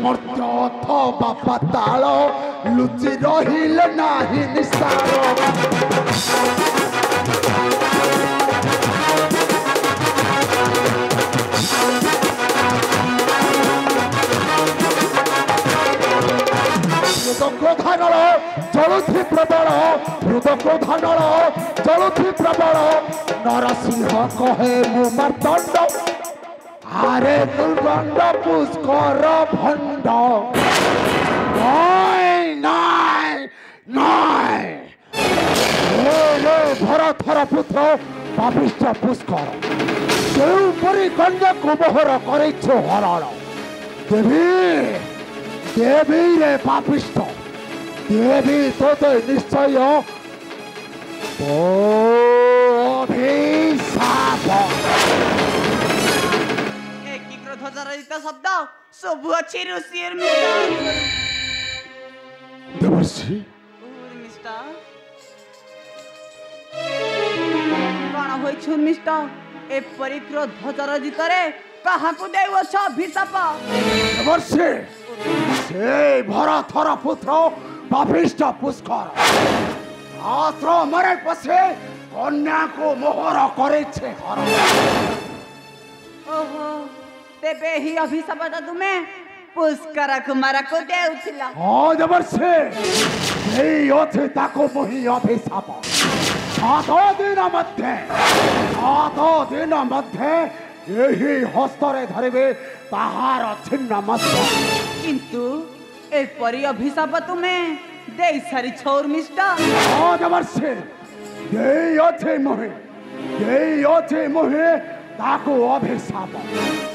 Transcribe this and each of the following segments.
मर्त्य अथवा पाताल लुचि रहिले नाही निस्तार क्रोधानल जलुथि प्रबल क्रोधानल जलुथि प्रबल नरसिंह कहे मु मार्तंड आरे दुर्गंध पुष्कर भंड भरथर पुत्र पापिष्ट पुष्कर जोपरी कन्या को मोहर करेछ हरण देवी देवी रे पापिष्ट देवी तोते निश्चय अभिशाप क्रोधजनित शब्द सब अच्छी ऋषि देवर्षि कौन हो मिष्ट एपरी क्रोधजनित काहाकू देवछ अभिशाप देवर्षि से भरथर पुत्र पापिष्ट पुष्कर आश्रम मरे पछे कन्या को मोहर करेछे हरण ओहो तेबे ही अभिशाप तुमे पुष्कर कुमार को देउथिला हां देवर्षि एई अछि ताको मोहि अभिशाप 7 दिन मध्य यही हस्तरे धरिबे ताहार छिन्न मस्त किंतु एपरी अभिशाप तुमे देई सारी छोर मिष्ट हां देवर्षि देई अछि मोहि ताको अभिशाप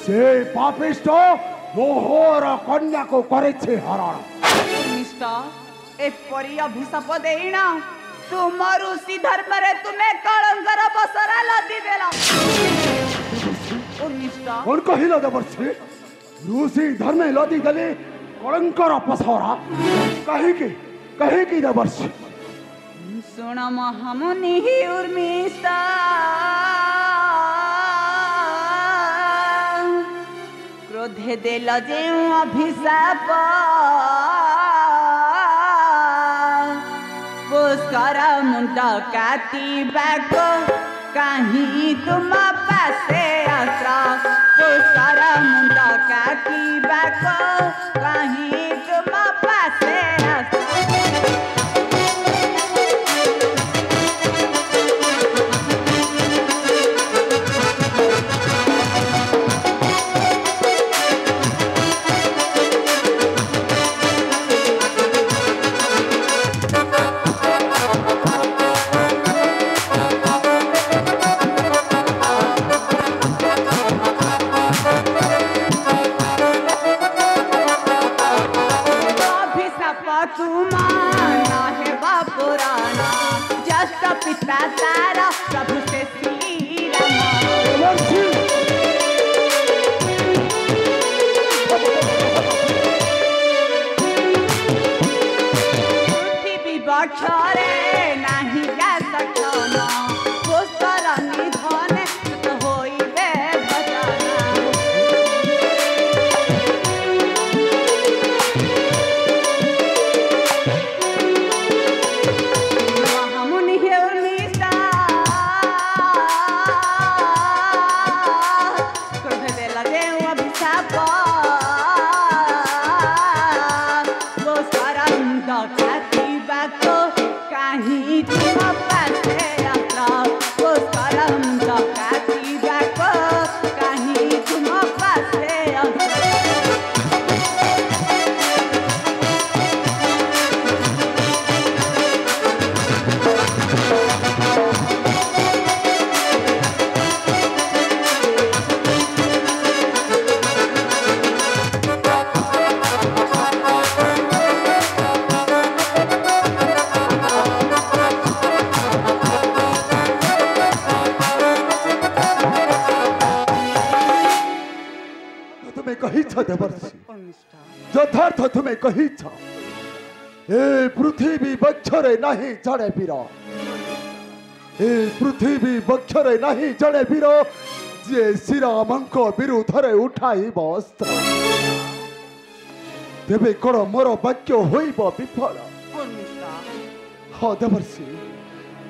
से पापिष्ट मोहर कन्या को करेछे हरण मिष्ट एपरी अभिशाप देइना तुम ऋषि धर्म रे तुमे कलंकर बसरा लदी देला कौन कहिला देवर्षि ऋषि धर्म लदी गले कलंकर पसरा कही की देवर्षि सुन महामुनि ही उर्मिष्टा क्रोधे देल जे अभिशाप पुष्कर मुंड काटिबाक कहीं तुम पासे आश्रा पुष्कर मुंड काटिबाक कहीं तुम पासे पिता तारा प्रभु से श्री राम पृथ्वी बक्षरे नहीं जा सकन पुष्कर निधन होइबे यथार्थ तुम्हें कही ए पृथ्वी बक्षरे नहीं जड़े वीर ए पृथ्वी बक्षरे नहीं जड़े वीर जे श्रीरामंक विरुद्ध उठाई अस्त्र तेबे कण मोर वाक्य होइब विफल उर्मिष्ठा हाँ देवर्षि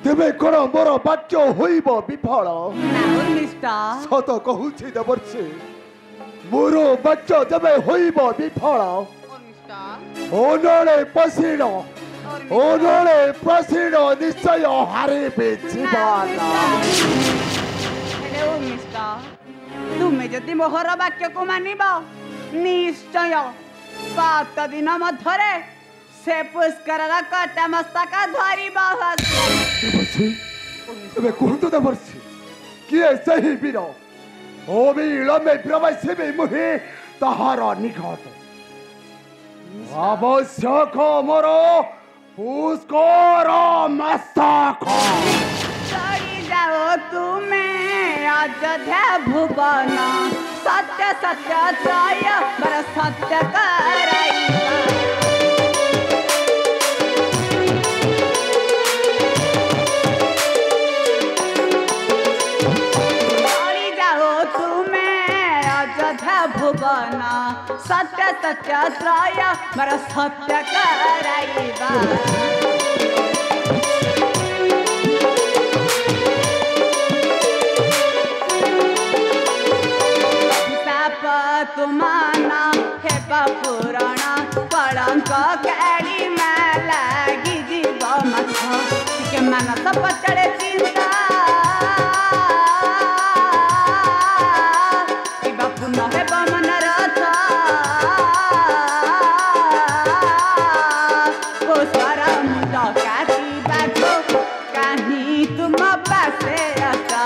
तेबे कण मोर वाक्य होइब विफल ना उर्मिष्ठा सत कहूछि देवर्षि मोर वाक्य जबे होइब विफल उर्मिष्ठा ओनळे पसिण निश्चय हारिबे जीवन हेले उर्मिष्ठा तुमे जदि मोहर वाक्य को मानिब निश्चय 7 दिन मध्यरे से पुष्कर कटा मस्तक धरी बहस देवर्षि तेबे कहतु देवर्षि किए सही वीर अविलंबे प्रवेशिबे मुहे ताहार निकट आवश्यक मोर पुष्कर मस्तक चढ़ी जाओ तुम्हें अयोध्या भुवन सत्य सत्य त्रय बर सत्य कराइबा चढ़ी जाओ तुम्हें अयोध्या भुवन सत्य सत्य त्रय बर सत्य कराइबा तुमाना हे पुराण कलंक केड़ी में लगी जीव मत के मनस पचड़े चिंता कि बापू न हे बमन रथ पुष्कर मुंड काटी बागो कहीं तुम पासे आसा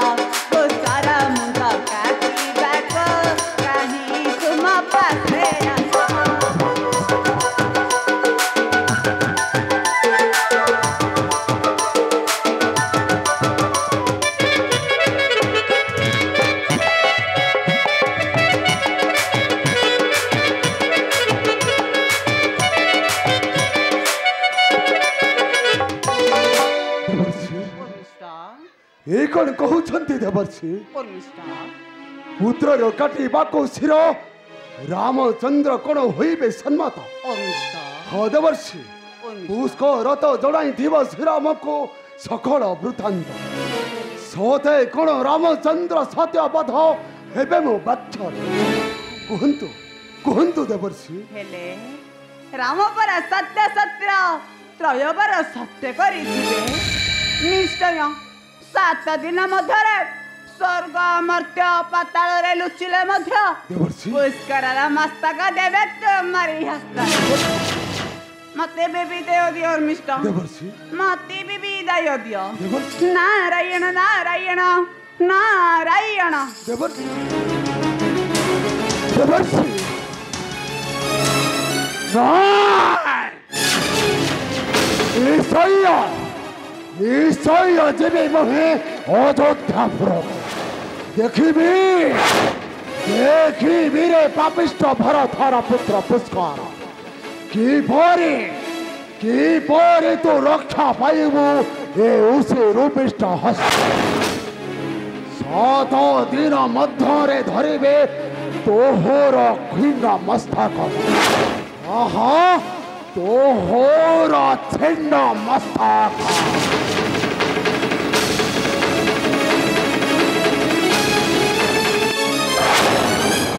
पुष्कर मुंड काटी बागो कहीं तुम पासे आसा ए कौन कहउछंती देवर्षि पुत्र काटी बाको शिर रामचंद्र कौन होइबे सन्मत हाँ देवर्षि पुष्कर रथ जड़ाई दिव श्रीराम को सकल वृत्तांत सते कौन रामचंद्र सत्यवध हेबे मो बच्चर कहंतु कहंतु देवर्षि हेले राम पर सत्य सत्य त्रय पर सत्य करिथिबे निश्चय 7 दिन मध्यरे स्वर्ग मर्त्य पाताल रे लुचिले मध्य देवर्षि पुष्कर मस्तक देवे तुम्हारी हस्त मते बेबी देव दियो मिष्ट देवर्षि मते बेबी दयो दियो देवर्षि नारायण नारायण नारायण देवर्षि देवर्षि निश्चय जेबे मोहे अयोध्यापुर देखिबी रे पापिष्ट भरथर पुत्र पुष्कर किपरि तू रक्षा पाइबु ए उसी रूपिष्ट हस्त 7 दिन मध्यरे धरिबे तोहर खिन्न मस्तक आहा तोहर छिन्न मस्तक